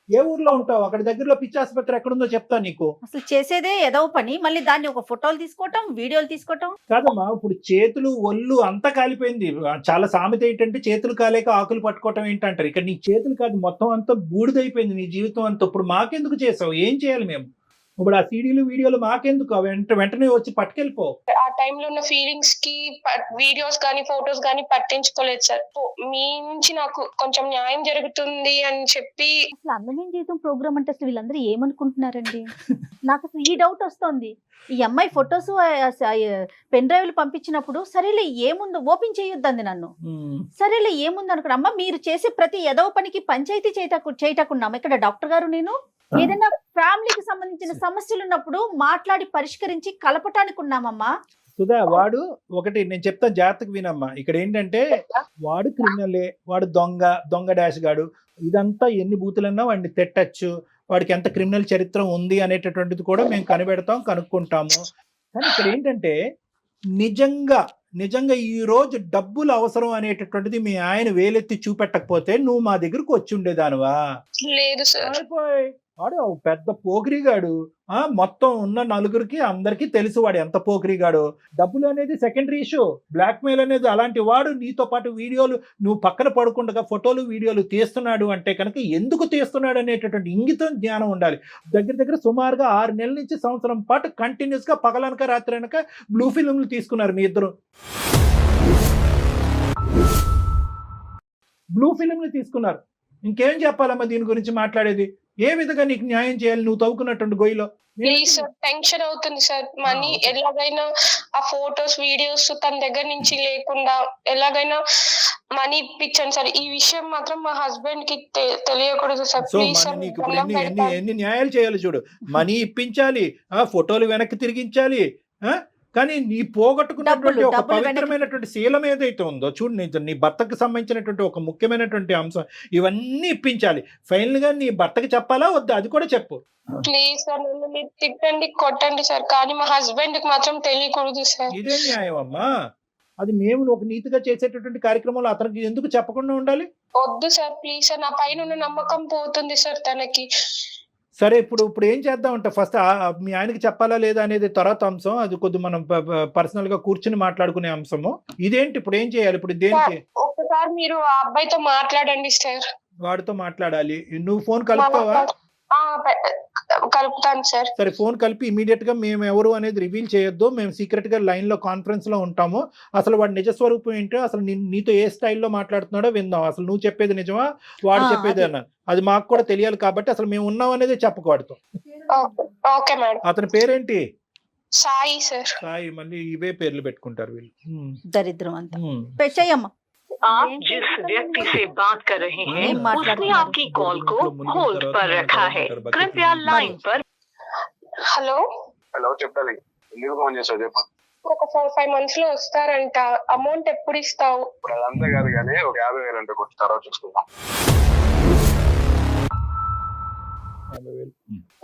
ఏ ఊర్లో ఉంటావు? అక్కడ దగ్గరలో పిచ్చి ఆసుపత్రి ఎక్కడుందో చెప్తా నీకు. అసలు చేసేదే ఏదో పని, మళ్ళీ దాన్ని ఒక ఫోటోలు తీసుకోవటం, వీడియోలు తీసుకోవటం. కాదమ్మా, ఇప్పుడు చేతులు ఒళ్ళు అంతా కాలిపోయింది. చాలా సామెత ఏంటంటే చేతులు కాలేక ఆకులు పట్టుకోవటం ఏంటంటారు. ఇక్కడ నీ చేతులు కాదు, మొత్తం అంతా బూడిదైపోయింది నీ జీవితం అంతా. ఇప్పుడు మాకెందుకు చేసావు? ఏం చేయాలి మేము ఇప్పుడు? ఆ సీడీలు వీడియోలు మాకెందుకు? వెంటనే వచ్చి పట్టుకెళ్ళిపో. ఆ టైంలో ఉన్న ఫీలింగ్స్ కి వీడియోస్ కానీ ఫొటోస్ కానీ పట్టించుకోలేదు సార్. మీ నుంచి నాకు కొంచెం న్యాయం జరుగుతుంది అని చెప్పి. అసలు అందమైన జీవితం ప్రోగ్రామ్ అంటే అసలు వీళ్ళందరూ ఏమనుకుంటున్నారండి? నాకు అసలు ఈ డౌట్ వస్తుంది. ఈ అమ్మాయి ఫొటోస్ పెన్ డ్రైవ్లు పంపించినప్పుడు సరేలే ఏముందో ఓపెన్ చేయొద్దంది నన్ను. సరేలే ఏముంది అనుకున్నా. అమ్మ మీరు చేసే ప్రతి ఎదవ పనికి పంచాయతీ చేయటకున్నాము ఇక్కడ డాక్టర్ గారు. నేను ఏదైనా ఫ్యామిలీకి సంబంధించిన సమస్యలు ఉన్నప్పుడు మాట్లాడి పరిష్కరించి కలపటానికి ఉన్నామమ్మా. సుధా, వాడు ఒకటి నేను చెప్తా, జాగ్రత్తగా వినమ్మా. ఇక్కడ ఏంటంటే వాడు క్రిమినలే, వాడు దొంగ డాష్ గాడు. ఇదంతా ఎన్ని బూతులన్నా వాడిని తిట్టచ్చు, వాడికి ఎంత క్రిమినల్ చరిత్ర ఉంది అనేటటువంటిది కూడా మేము కనుక్కుంటాము. కానీ ఇక్కడ ఏంటంటే నిజంగా ఈ రోజు డబ్బులు అవసరం అనేటటువంటిది మీ ఆయన వేలెత్తి చూపెట్టకపోతే నువ్వు మా దగ్గరకు వచ్చి ఉండేదానివా? లేదు సార్. వాడు పెద్ద పోకిరిగాడు. మొత్తం ఉన్న నలుగురికి అందరికీ తెలుసు వాడు ఎంత పోకిరిగాడు. డబ్బులు అనేది సెకండరీ ఇష్యూ. బ్లాక్ మెయిల్ అనేది అలాంటి వాడు నీతో పాటు వీడియోలు నువ్వు పక్కన పడుకుండగా ఫోటోలు వీడియోలు తీస్తున్నాడు అంటే కనుక ఎందుకు తీస్తున్నాడు అనేటటువంటి ఇంగితం జ్ఞానం ఉండాలి. దగ్గర సుమారుగా 6 నెలల నుంచి సంవత్సరం పాటు కంటిన్యూస్ గా పగలనక రాత్రి అనక బ్లూ ఫిల్మ్లు తీసుకున్నారు మీ ఇద్దరు. బ్లూ ఫిల్మ్లు తీసుకున్నారు. ఇంకేం చెప్పాలమ్మా దీని గురించి మాట్లాడేది? ఏ విధంగా నీకు న్యాయం చేయాలి నువ్వు తవ్వుకున్నటువంటి గొయ్యిలో? ప్లీజ్ సార్, టెన్షన్ అవుతుంది సార్. మనీ ఎలాగైనా ఆ ఫోటోస్ వీడియోస్ తన దగ్గర నుంచి లేకుండా ఎలాగైనా మనీ ఇప్పించండి సార్. ఈ విషయం మాత్రం మా హస్బెండ్ కి తెలియకూడదు సార్. Please sir. నీకు ఇప్పుడు ఎన్ని న్యాయాలు చేయాలి చూడు. మనీ ఇప్పించాలి, ఫోటోలు వెనక్కి తిరిగించాలి, కానీ నీ పోగొట్టుకున్నటువంటి ఒక పవిత్రమైనటువంటి శీలం ఏదైతే ఉందో చూడు, నీ భర్తకు సంబంధించినటువంటి ఒక ముఖ్యమైనటువంటి అంశం, ఇవన్నీ ఇప్పించాలి. ఫైనల్ గా నీ భర్తకి చెప్పాలా వద్దా అది కూడా చెప్పు. ప్లీజ్ సార్, నన్ను మీరు తిట్టండి కొట్టండి సార్, కానీ మా హస్బెండ్ కి మాత్రం తెలియకూడదు సార్. ఇదే న్యాయం అమ్మా. అది మేము ఒక నీతిగా చేసేటటువంటి కార్యక్రమంలో అతనికి ఎందుకు చెప్పకుండా ఉండాలి? వద్దు సార్, ప్లీజ్ సార్. నా పైన ఉన్న నమ్మకం పోతుంది సార్ తనకి. సరే, ఇప్పుడు ఏం చేద్దాం అంటే ఫస్ట్ మీ ఆయనకి చెప్పాలా లేదా అనేది తర్వాత అంశం. అది కొద్ది మనం పర్సనల్ గా కూర్చుని మాట్లాడుకునే అంశము. ఇదేంటి ఇప్పుడు ఏం చేయాలి? ఇప్పుడు దేనికి? ఒకసారి మీరు ఆ అబ్బాయితో మాట్లాడండి సార్. వాడితో మాట్లాడాలి. నువ్వు ఫోన్ కలుపుతావా? కలుపుతాను సార్. సరే, ఫోన్ కలిపి ఇమీడియట్ గా మేము ఎవరు అనేది రివీల్ చేయొద్దు. మేము సీక్రెట్ గా లైన్ లో కాన్ఫరెన్స్ లో ఉంటాము. అసలు వాడి నిజస్వరూపం ఏంటో, అసలు నీతో ఏ స్టైల్లో మాట్లాడుతున్నాడో విందాం. అసలు నువ్వు చెప్పేది నిజమా, వాడు చెప్పేది అన్న, అది మాకు కూడా తెలియాలి. కాబట్టి అసలు మేము ఉన్నాం అనేది చెప్పకూడదు. Okay madam. అతని పేరేంటి? సాయి సార్. సాయి. మళ్ళీ ఇవే పేర్లు పెట్టుకుంటారు వీళ్ళు. దరిద్రం అంతా. పెచ్చయ్యమ్మ, आप जिस व्यक्ति से बात कर रहे हैं उसने आपकी कॉल को होल्ड पर रखा है, कृपया लाइन पर. హలో చెప్పాలి. ఎందుకు ఫోన్ చేసావు చెప్పు. ఒక 4-5 months లో వస్తారంట. అమౌంట్ ఎప్పుడు ఇస్తావు? ఇప్పుడు అదంతా కాదు కానీ ఒక 50,000 అంటే కొట్టి తర్వాత చూసుకుందాం.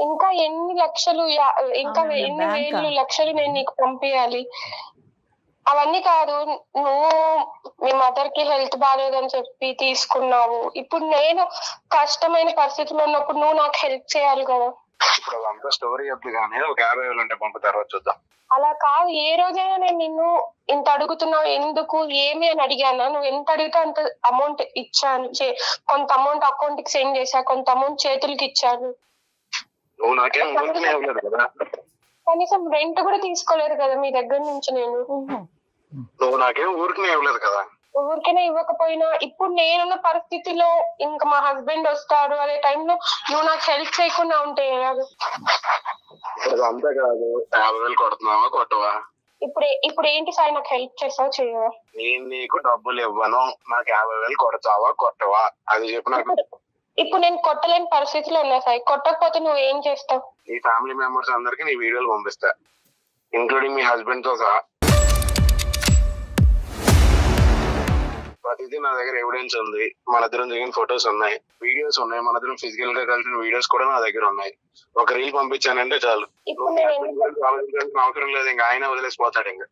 ఇంకా ఎన్ని లక్షలు, ఇంకా ఎన్ని వేలు లక్షలు నేను నీకు పంపించాలి? అవన్నీ కాదు, నువ్వు మీ మదర్ కి హెల్త్ బాగాలేదని చెప్పి తీసుకున్నావు. ఇప్పుడు నేను కష్టమైన పరిస్థితిలో ఉన్నప్పుడు నువ్వు నాకు హెల్ప్ చేయాలి కదా. ఇప్పుడు అదంతా స్టోరీ వద్దు కానీ ఒక 50,000 అంటే పంపి తర్వాత చూద్దాం. అలా కాదు, ఏ రోజైనా నేను నిన్ను ఇంత అడుగుతున్నావు ఎందుకు ఏమి అని అడిగానా? నువ్వు ఎంత అడిగితే అంత అమౌంట్ ఇచ్చాను. కొంత అమౌంట్ అకౌంట్ కి సెండ్ చేశా, కొంత అమౌంట్ చేతులకి ఇచ్చాను. నువ్వు నాకేం ఊరికలేదు కదా, కనీసం రెంట్ కూడా తీసుకోలేదు కదా మీ దగ్గర నుంచి. నువ్వు నాకేం ఊరికి ఇవ్వలేదు కదా. ఊరికనే ఇవ్వకపోయినా ఇప్పుడు నేనున్న పరిస్థితిలో ఇంకా మా హస్బెండ్ వస్తాడు అనే టైంలో నువ్వు నాకు హెల్ప్ చేయకుండా ఉంటే ఎలాగ? ఇప్పుడు అంతే కాదు, 50,000 కొడుతున్నావా కొట్టవా? ఇప్పుడు ఏంటి సాయి, నాకు హెల్ప్ చేస్తావు చేయవా? నేను నీకు డబ్బులు ఇవ్వను, నాకు 50,000 కొడతావా కొట్టవా? అది చెప్పు నాకు. ఇప్పుడు నేను కొట్టలేని పరిస్థితిలో ఉన్నా సాయి, కొట్టకపోతే నువ్వు ఏం చేస్తావు? నీ ఫ్యామిలీ మెంబర్స్ అందరికి నీ వీడియోలు పంపిస్తా, ఇంక్లూడింగ్ మీ హస్బెండ్ తో సహా. ప్రతిదీ నా దగ్గర ఎవిడెన్స్ ఉంది. మన ఇద్దరం దిగిన ఫొటోస్ ఉన్నాయి, వీడియోస్ ఉన్నాయి, మన ఇద్దరం ఫిజికల్ గా కలిసిన వీడియోస్ కూడా నా దగ్గర ఉన్నాయి. ఒక రీల్ పంపించానంటే చాలు, ఇప్పుడు నేను ఆలోచించాల్సిన అవసరం లేదు, ఇంకా ఆయన వదిలేసిపోతాడు. ఇంకా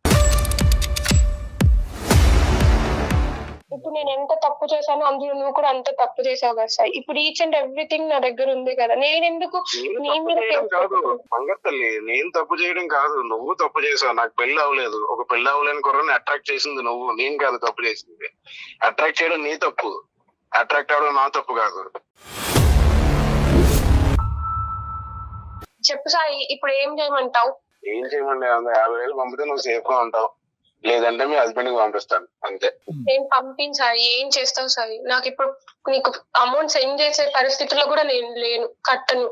ఇప్పుడు నేను ఎంత తప్పు చేశానో అందులో నువ్వు కూడా అంత తప్పు చేసావు కదా సాయి. ఇప్పుడు ఈచ్ అండ్ ఎవ్రీథింగ్ నా దగ్గర ఉంది కదా, నేను ఎందుకు నీ మీద కాదు బంగారు తల్లి, నేను తప్పు చేయడం కాదు, నువ్వు తప్పు చేసావు. నాకు పెళ్లి అవ్వలేదు, ఒక పెళ్లి అవ్వలేని కుర్రని అట్రాక్ట్ చేసింది నువ్వు, నేను కాదు తప్పు చేసింది. అట్రాక్ట్ చేయడం నీ తప్పు, అట్రాక్ట్ అవ్వడం నా తప్పు కాదు. చెప్పు సాయి, ఇప్పుడు ఏం చేయమంటావు? ఏం చేయమండి, 50,000 పంపితే నువ్వు సేఫ్ గా ఉంటావు, లేదంటే మీ హస్బెండ్ కి పంపిస్తాను అంతే. నేను పంపించాయి, ఏం చేస్తావు సాయి? నాకు ఇప్పుడు నీకు అమౌంట్ సెండ్ చేసే పరిస్థితిలో కూడా నేను లేను, కట్టను.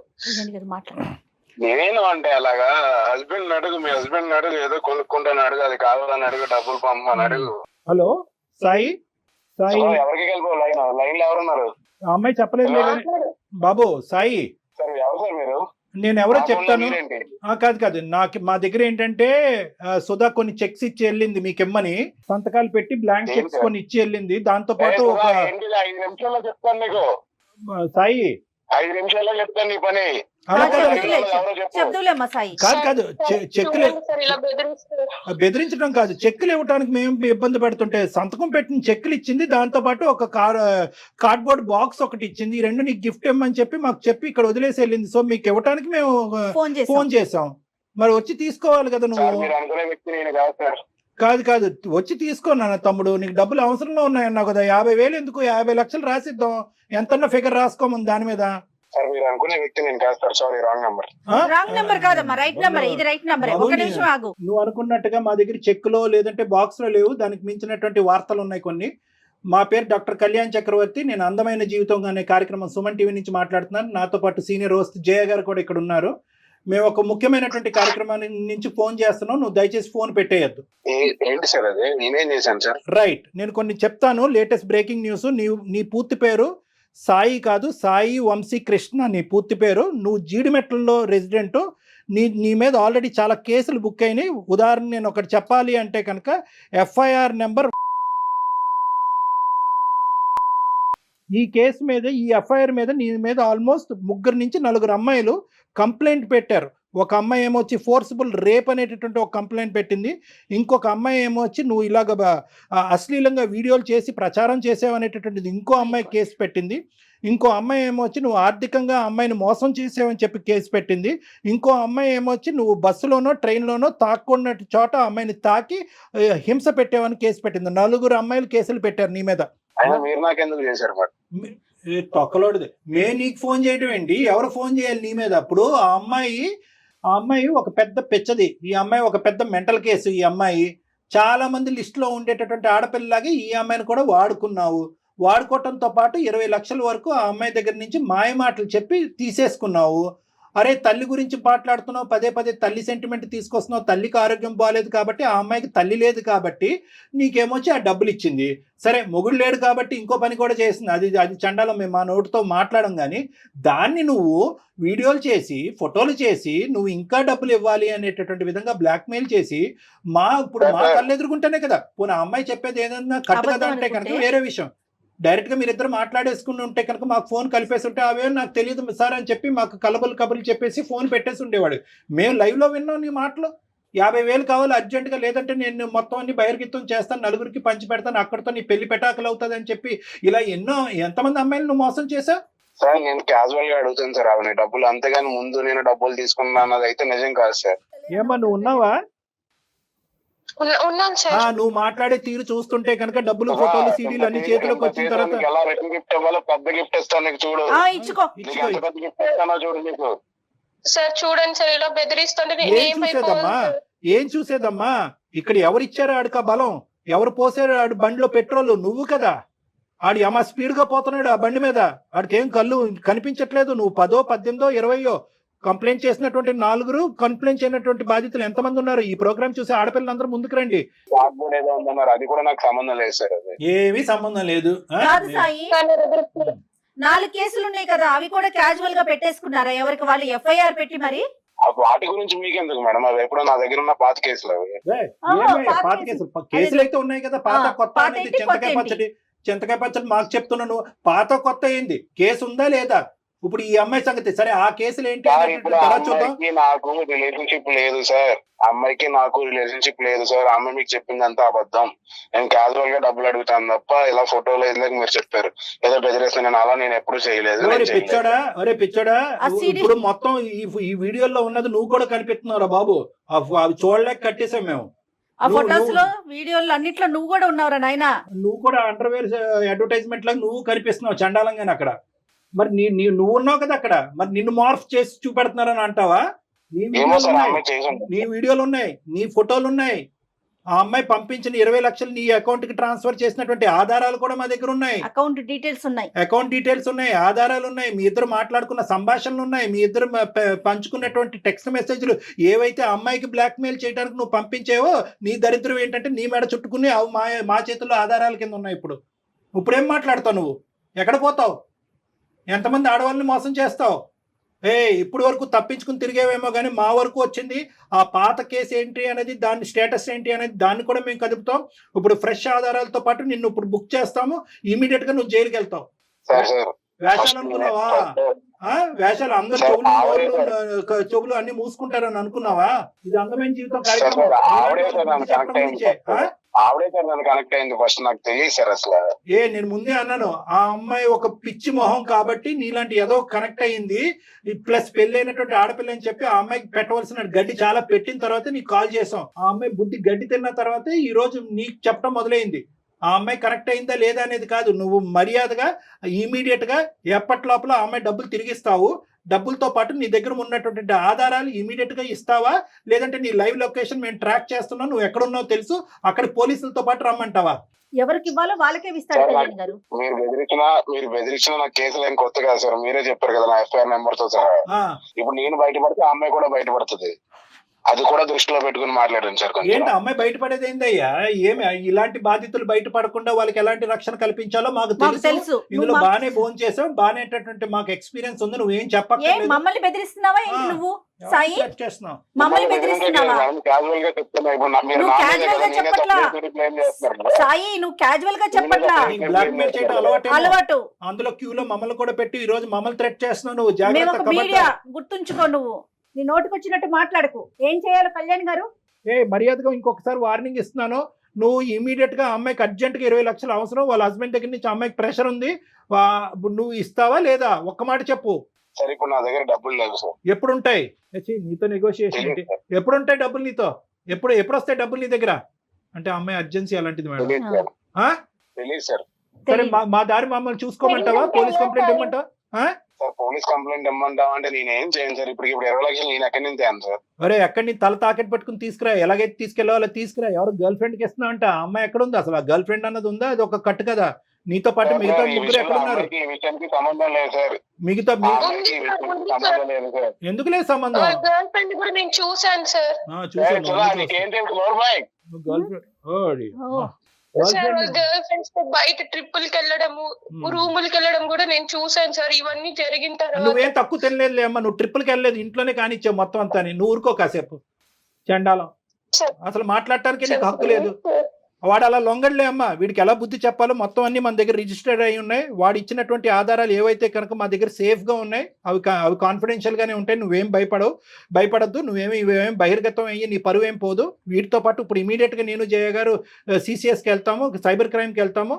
నేను అంటే అలాగా హస్బెండ్ అడుగు, మీ హస్బెండ్ అడుగు, ఏదో కొనుక్కుంటాను అడుగు, అది కావాలని అడుగు, డబ్బులు పంపమని అడుగు. హలో సాయి, సాయి ఎవరికి కలిపి లైన్ లో ఎవరున్నారు? ఆ అమ్మాయి చెప్పలేదు బాబు. సాయి సార్ ఎవరు సార్ మీరు? నేను ఎవరో చెప్తాను. కాదు కాదు, నాకు మా దగ్గర ఏంటంటే సుధా కొన్ని చెక్స్ ఇచ్చి వెళ్ళింది, మీకెమ్మని సంతకాలు పెట్టి బ్లాంక్ చెక్స్ కొన్ని ఇచ్చి వెళ్ళింది. దాంతో పాటు ఒక 5 నిమిషాల్లో చెప్తాను నీకు. సాయి 5 నిమిషాల్లో చెప్తాను నీ పని. కాదు కాదు, చెక్కులు బెదిరించడం కాదు, చెక్కులు ఇవ్వడానికి మేము ఇబ్బంది పెడుతుంటే సంతకం పెట్టిన చెక్కులు ఇచ్చింది, దాంతో పాటు ఒక కార్డ్బోర్డ్ బాక్స్ ఒకటి ఇచ్చింది. ఈ 2 నీకు గిఫ్ట్ ఇవ్వమని చెప్పి మాకు చెప్పి ఇక్కడ వదిలేసి వెళ్ళింది. సో మీకు ఇవ్వడానికి మేము ఫోన్ చేసాం, మరి వచ్చి తీసుకోవాలి కదా నువ్వు. కాదు కాదు, వచ్చి తీసుకోనా తమ్ముడు, నీకు డబ్బులు అవసరంలో ఉన్నాయన్నావు కదా. 50,000 ఎందుకు, 50 లక్షలు రాసిద్దాం, ఎంతన్నా ఫిగర్ రాసుకోమని దాని మీద. సార్ మీరు అనుకునే వ్యక్తి నేను కాదు sir, sorry wrong number. Wrong number కాదమ్మా, రైట్ నెంబర్, ఇది రైట్ నెంబర్. ఒక నిమిషం ఆగు. నువ్వు అనుకున్నట్టుగా మా దగ్గర చెక్కులో లేదంటే బాక్స్ లో లేవు, దానికి మించినటువంటి వార్తలు ఉన్నాయి కొన్ని. మా పేరు డాక్టర్ కళ్యాణ్ చక్రవర్తి, నేను అందమైన జీవితం అనే కార్యక్రమం సుమన్ టీవీ నుంచి మాట్లాడుతున్నాను. నాతో పాటు సీనియర్ హోస్ట్ జయ గారు కూడా ఇక్కడ ఉన్నారు. మేము ఒక ముఖ్యమైనటువంటి కార్యక్రమాన్ని నుంచి ఫోన్ చేస్తున్నాం, నువ్వు దయచేసి ఫోన్ పెట్టేయద్దు. ఏంటి సార్ అది, నేనేం చేశాను సార్? రైట్, నేను కొన్ని చెప్తాను. Latest breaking news. నీ పూర్తి పేరు సాయి కాదు, సాయి వంశీ కృష్ణ నీ పూర్తి పేరు. నువ్వు జీడిమెట్లలో రెసిడెంట్. నీ మీద ఆల్రెడీ చాలా కేసులు బుక్ అయినాయి. ఉదాహరణ నేను ఒకటి చెప్పాలి అంటే కనుక FIR నెంబర్, ఈ కేసు మీద, ఈ FIR మీద నీ మీద ఆల్మోస్ట్ 3 నుంచి 4 అమ్మాయిలు కంప్లైంట్ పెట్టారు. ఒక అమ్మాయి ఏమొచ్చి ఫోర్సిబుల్ రేప్ అనేటటువంటి ఒక కంప్లైంట్ పెట్టింది. ఇంకొక అమ్మాయి ఏమొచ్చి నువ్వు ఇలాగ అశ్లీలంగా వీడియోలు చేసి ప్రచారం చేసావు అనేటటువంటిది ఇంకో అమ్మాయి కేసు పెట్టింది. ఇంకో అమ్మాయి ఏమొచ్చి నువ్వు ఆర్థికంగా అమ్మాయిని మోసం చేసావని చెప్పి కేసు పెట్టింది. ఇంకో అమ్మాయి ఏమొచ్చి నువ్వు బస్సులోనో ట్రైన్లోనో తాక్కున్న చోట అమ్మాయిని తాకి హింస పెట్టావని కేసు పెట్టింది. 4 అమ్మాయిలు కేసులు పెట్టారు నీ మీద. మీరు నాకెందుకు చేశారు? తొక్కలోడిది నీకు ఫోన్ చేయడం ఏంటి? ఎవరు ఫోన్ చేయాలి నీ మీద? అప్పుడు ఆ అమ్మాయి ఒక పెద్ద పెచ్చది, ఈ అమ్మాయి ఒక పెద్ద మెంటల్ కేసు. ఈ అమ్మాయి చాలా మంది లిస్టులో ఉండేటటువంటి ఆడపిల్లలాగే ఈ అమ్మాయిని కూడా వాడుకున్నావు. వాడుకోవటంతో పాటు 20 లక్షల వరకు ఆ అమ్మాయి దగ్గర నుంచి మాయ మాటలు చెప్పి తీసేసుకున్నావు. అరే తల్లి గురించి మాట్లాడుతున్నావు, పదే తల్లి సెంటిమెంట్ తీసుకొస్తున్నావు. తల్లికి ఆరోగ్యం బాగాలేదు కాబట్టి, ఆ అమ్మాయికి తల్లి లేదు కాబట్టి నీకేమొచ్చి ఆ డబ్బులు ఇచ్చింది. సరే మొగుడు లేడు కాబట్టి ఇంకో పని కూడా చేసింది, అది చండాలం, మేము మా నోటితో మాట్లాడడం. కానీ దాన్ని నువ్వు వీడియోలు చేసి ఫోటోలు చేసి నువ్వు ఇంకా డబ్బులు ఇవ్వాలి అనేటటువంటి విధంగా బ్లాక్మెయిల్ చేసి ఇప్పుడు మా కళ్ళు ఎదుర్కొంటేనే కదా. పోనీ ఆ అమ్మాయి చెప్పేది ఏదన్నా కట్టు కదా అంటే కనుక వేరే విషయం. డైరెక్ట్ గా మీరిద్దరు మాట్లాడేసుకుని ఉంటే కనుక మాకు ఫోన్ కలిపేసి ఉంటే అవే నాకు తెలియదు సార్ అని చెప్పి మాకు కబుర్లు చెప్పేసి ఫోన్ పెట్టేసి ఉండేవాడు. మేము లైవ్ లో విన్నాం నీ మాటలు. 50,000 కావాలి అర్జెంటుగా, లేదంటే నేను మొత్తం అన్ని బహిర్గతం చేస్తాను, 4గురికి పంచి పెడతాను, అక్కడితో నీ పెళ్లి పెటాకులు అవుతుంది అని చెప్పి ఇలా ఎంతమంది అమ్మాయిలు నువ్వు మోసం చేసావు? సార్ నేను క్యాజువల్ గా అడుగుతాను సార్ అవన్నీ డబ్బులు, అంతేగాని ముందు నేను డబ్బులు తీసుకున్నా అన్నది అయితే నిజం కాదు సార్. ఏమా నువ్వు ఉన్నావా? ఉన్నాను సార్. నువ్వు మాట్లాడే తీరు చూస్తుంటే కనుక డబ్బులు ఫోటోలు సీడీలు అన్ని చేతిలోకి వచ్చిన తర్వాత ఎలా రిటర్న్ గిఫ్ట్ ఇవ్వాలో పెద్ద గిఫ్ట్ ఇస్తాను నీకు, చూడు. పెద్ద గిఫ్ట్ ఇస్తానో చూడు నీకు. సార్ చూడండి సార్, ఇలా బెదిరిస్తుంటే ఏం చూసేదమ్మా? ఇక్కడ ఎవరిచ్చారో ఆడిక బలం? ఎవరు పోసాడు ఆడు బండిలో పెట్రోల్? నువ్వు కదా. ఆడు యమ స్పీడ్ గా పోతున్నాడు ఆ బండి మీద, ఆడికి ఏం కళ్ళు కనిపించట్లేదు. నువ్వు 10, 18, 20 కంప్లైంట్ చేసినటువంటి 4 కంప్లైంట్ చేయనటువంటి బాధితులు ఎంతమంది ఉన్నారు? ఈ ప్రోగ్రామ్ చూసి ఆడపిల్లలందరూ ముందుకు రండి. ఏదో ఉందన్నారు, అది కూడా నాకు సంబంధం లేదు సార్. అది ఏమీ సంబంధం లేదు. కాదు సాయి, 4 కేసులు ఉన్నాయి కదా, అవి కూడా క్యాజువల్ గా పెట్టేసుకున్నారా? ఎవరికి వాళ్ళు ఎఫ్ఐఆర్ పెట్టి మరి? వాటి గురించి మీకెందుకు మేడం? అవి ఎప్పుడో నా దగ్గర ఉన్న పాత కేసులు అవి. పాత కేసులు అయితే ఉన్నాయి కదా, పాత కొత్త పాత అనేది. ఏంటి, చింతకాయ పచ్చడి మాకు చెప్తున్నాను, పాత కొత్త ఏంది? కేసు ఉందా లేదా? ఇప్పుడు ఈ అమ్మాయి సంగతి సరే, ఆ కేసులు ఏంటి ఇప్పుడు అమ్మాయికి నాకు రిలేషన్షిప్ లేదు సార్. అమ్మాయికి నాకు రిలేషన్షిప్ లేదు సార్. అమ్మాయి మీకు చెప్పిందంతా అబద్ధం. నేను క్యాజువల్ గా డబ్బులు అడుగుతాను తప్ప ఇలా ఫోటోలు ఇందాక మీరు చెప్పారు ఏదో బెదిరేస్తాను, నేను అలా నేను ఎప్పుడు చేయలేదు. పిచ్చోడా, ఇప్పుడు మొత్తం ఈ వీడియోలో ఉన్నది నువ్వు కూడా కనిపిస్తున్నావురా బాబు. అవి చూడలేక కట్టేసాం మేము. ఆ ఫొటోస్ లో వీడియోలో అన్నిట్లో నువ్వు కూడా ఉన్నావురా నాయనా. నువ్వు కూడా అండర్వేర్ అడ్వర్టైజ్మెంట్ లాగా నువ్వు కనిపిస్తున్నావు చండాలంగానే అక్కడ. మరి నువ్వు ఉన్నావు కదా అక్కడ, మరి నిన్ను మార్ఫ్ చేసి చూపెడుతున్నారని అంటావా? నీ వీడియోలు ఉన్నాయి, నీ ఫోటోలు ఉన్నాయి. ఆ అమ్మాయి పంపించిన 20 లక్షలు నీ అకౌంట్ కి ట్రాన్స్ఫర్ చేసినటువంటి ఆధారాలు కూడా మా దగ్గర ఉన్నాయి. అకౌంట్ డీటెయిల్స్ ఉన్నాయి, ఆధారాలు ఉన్నాయి. మీ ఇద్దరు మాట్లాడుకున్న సంభాషణలు ఉన్నాయి. మీ ఇద్దరు పంచుకున్నటువంటి టెక్స్ట్ మెసేజ్లు ఏవైతే అమ్మాయికి బ్లాక్ మెయిల్ చేయడానికి నువ్వు పంపించేవో, నీ దరిద్రం ఏంటంటే నీ మెడ చుట్టుకుని అవి మా చేతుల్లో ఆధారాల కింద ఉన్నాయి. ఇప్పుడేం మాట్లాడతావు నువ్వు? ఎక్కడ పోతావు? ఎంతమంది ఆడవాళ్ళని మోసం చేస్తావు? ఇప్పుడు వరకు తప్పించుకుని తిరిగేవేమో కానీ మా వరకు వచ్చింది ఆ పాత కేసు ఏంటి అనేది, దాని స్టేటస్ ఏంటి అనేది దాన్ని కూడా మేము కదుపుతాం. ఇప్పుడు ఫ్రెష్ ఆధారాలతో పాటు నిన్ను ఇప్పుడు బుక్ చేస్తాము. ఇమీడియట్ గా నువ్వు జైలుకి వెళ్తావు. వేషాలు అనుకున్నావా? వేషాలు అందరూ చెవులు అన్ని మూసుకుంటారని అనుకున్నావా? ఇది అందమైన జీవితం కార్యక్రమం. ఆవిడే సార్ నన్ను కనెక్ట్ అయింది ఫస్ట్, నాకు తెలియదు సార్ అసలు. నేను ముందే అన్నాను, ఆ అమ్మాయి ఒక పిచ్చి మొహం కాబట్టి నీలాంటి ఏదో కనెక్ట్ అయ్యింది. ప్లస్ పెళ్లి అయినటువంటి ఆడపిల్ల అని చెప్పి ఆ అమ్మాయికి పెట్టవలసిన గడ్డి చాలా పెట్టిన తర్వాత నీకు కాల్ చేసాం. ఆ అమ్మాయి బుద్ధి గడ్డి తిన్న తర్వాత ఈ రోజు నీకు చెప్పడం మొదలైంది. ఆ అమ్మాయి కరెక్ట్ అయిందా లేదా అనేది కాదు, నువ్వు మర్యాదగా ఇమీడియట్ గా ఎప్పటి లోపల ఆ అమ్మాయి డబ్బులు తిరిగిస్తావు. డబ్బులతో పాటు నీ దగ్గర ఉన్నటువంటి ఆధారాలు ఇమీడియట్ గా ఇస్తావా, లేదంటే నీ లైవ్ లొకేషన్ మేము ట్రాక్ చేస్తున్నావు, నువ్వు ఎక్కడున్నావు తెలుసు, అక్కడ పోలీసులతో పాటు రమ్మంటావా? ఎవరికి ఇవ్వాలో వాళ్ళకే ఇస్తారు కళ్యాణ్ గారు. మీరు బెదిరించిన నా కేసులు ఏం కొత్త కాదు సార్. మీరే చెప్పారు కదా నా ఎఫ్ఐఆర్ నెంబర్ తో సహా. ఇప్పుడు నేను బయటపడితే ఆ అమ్మాయి కూడా బయటపడుతుంది. అది కూడా దృష్టిలో పెట్టుకుని మాట్లాడండి సార్. ఏంటి అమ్మాయి బయటపడేది ఏందయ్యా? ఏమి ఇలాంటి బాధితులు బయటపడకుండా వాళ్ళకి ఎలాంటి రక్షణ కల్పించాలో మాకు తెలుసు. ఇందులో బానే ఫోన్ చేసాం, బానేటటువంటి మాకు ఎక్స్పీరియన్స్ ఉంది. నువ్వేం చెప్పక్కర్లేదు. మమ్మల్ని బెదిరిస్తున్నావా ఏంటి నువ్వు సాయి? మమ్మల్ని బెదిరిస్తున్నావా? సాయి నువ్వు క్యాజువల్ గా చెప్పట్లా, బ్లాక్ మెయిల్ చేయడం అలవాటు. అందులో క్యూలో మమ్మల్ని కూడా పెట్టి ఈ రోజు మమ్మల్ని థ్రెట్ చేస్తున్నావు. నువ్వు జాగ్రత్త, మీడియా గుర్తుంచుకో. నువ్వు నీ నోటికి వచ్చినట్టు మాట్లాడకు. ఏం చేయాలి కళ్యాణ్ గారు? మర్యాదగా ఇంకొకసారి వార్నింగ్ ఇస్తున్నాను. నువ్వు ఇమీడియట్ గా అమ్మాయికి అర్జెంట్ గా 20 లక్షలు అవసరం. వాళ్ళ హస్బెండ్ దగ్గర నుంచి అమ్మాయికి ప్రెషర్ ఉంది. నువ్వు ఇస్తావా లేదా? ఒక్క మాట చెప్పు. సరే, ఇప్పుడు నా దగ్గర డబ్బులు లేవు సార్. ఎప్పుడుంటాయి? నీతో నెగోషియేషన్ ఏంటి? ఎప్పుడుంటాయి డబ్బులు నీతో? ఎప్పుడు వస్తాయి డబ్బులు నీ దగ్గర? అంటే అమ్మాయి అర్జెన్సీ అలాంటిది మేడం. తెలియదు సార్. సరే, మా దారి మమ్మల్ని చూసుకోమంటావా? పోలీస్ కంప్లైంట్ ఇవ్వమంటావా? సార్ పోలీస్ కంప్లైంట్ ఇమ్మంటావా అంటే నేనేం చేయను సార్. ఇప్పుడు 20 లక్షలు నేను ఎక్కడి నుంచి తేను సార్? అరే ఎక్కడి నుంచి తల తాకెట్ పెట్టుకుని తీసుకురా. ఎలాగైతే తీసుకెళ్లాలో తీసుకురా. ఎవరు గర్ల్ ఫ్రెండ్ కి ఇస్తున్నా అంట? ఆ అమ్మాయి ఎక్కడ ఉంది అసలు? ఆ గర్ల్ ఫ్రెండ్ అన్నది ఉందా? అది ఒక కట్టు కదా. నీతో పాటు మిగతా ముగ్గురు ఎక్కడ ఉన్నారు? సంబంధం లేదు సార్. మిగతా సంబంధం లేదు సార్. ఎందుకు లేదు సంబంధం? గర్ల్ ఫ్రెండ్ కూడా నేను చూసాను సార్. గర్ల్ ఫ్రెండ్స్ తో బయట ట్రిప్పులకి వెళ్ళడము, రూములకి వెళ్ళడం కూడా నేను చూసాను సార్. ఇవన్నీ జరిగిన తర్వాత నువ్వేం తక్కువ తినలేదు అమ్మా. నువ్వు ట్రిప్పులకి వెళ్ళలేదు, ఇంట్లోనే కానిచ్చావు మొత్తం అంతా. నువ్వు ఊరుకో కాసేపు. చండాలం. అసలు మాట్లాడటానికి నీకు హక్కు లేదు. వాడు అలా లొంగడలే అమ్మా. వీడికి ఎలా బుద్ధి చెప్పాలో మొత్తం అన్ని మన దగ్గర రిజిస్టర్డ్ అయి ఉన్నాయి. వాడు ఇచ్చినటువంటి ఆధారాలు ఏవైతే కనుక మా దగ్గర సేఫ్ గా ఉన్నాయి, అవి కాన్ఫిడెన్షియల్ గానే ఉంటాయి. నువ్వేం భయపడద్దు. ఇవేం బహిర్గతం అయ్యి నీ పరువు ఏం పోదు. వీటితో పాటు ఇప్పుడు ఇమీడియట్ గా నేను జయ గారు CCS కి వెళ్తాము, సైబర్ క్రైమ్ కి వెళ్తాము.